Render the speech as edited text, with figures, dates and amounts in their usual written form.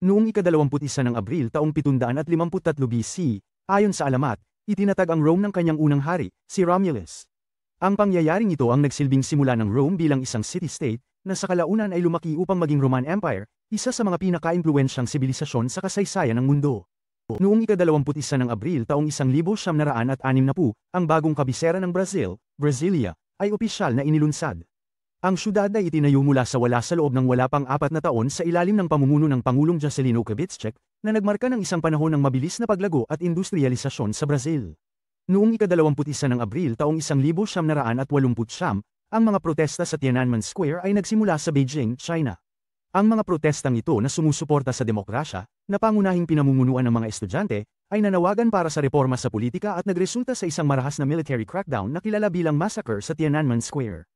Noong ika-21 ng Abril taong 753 BC, ayon sa alamat, itinatag ang Rome ng kanyang unang hari, si Romulus. Ang pangyayaring ito ang nagsilbing simula ng Rome bilang isang city-state, na sa kalaunan ay lumaki upang maging Roman Empire, isa sa mga pinaka-impluwensyang sibilisasyon sa kasaysayan ng mundo. Noong ika-21 ng Abril taong 1960, ang bagong kabisera ng Brazil, Brasilia, ay opisyal na inilunsad. Ang syudad ay itinayo mula sa wala sa loob ng wala pang 4 na taon sa ilalim ng pamumuno ng Pangulong Juscelino Kubitschek, na nagmarka ng isang panahon ng mabilis na paglago at industrialisasyon sa Brazil. Noong ika-21 ng Abril taong 1989, ang mga protesta sa Tiananmen Square ay nagsimula sa Beijing, China. Ang mga protestang ito na sumusuporta sa demokrasya, na pangunahing pinamumunuan ng mga estudyante, ay nanawagan para sa reforma sa politika at nagresulta sa isang marahas na military crackdown na kilala bilang massacre sa Tiananmen Square.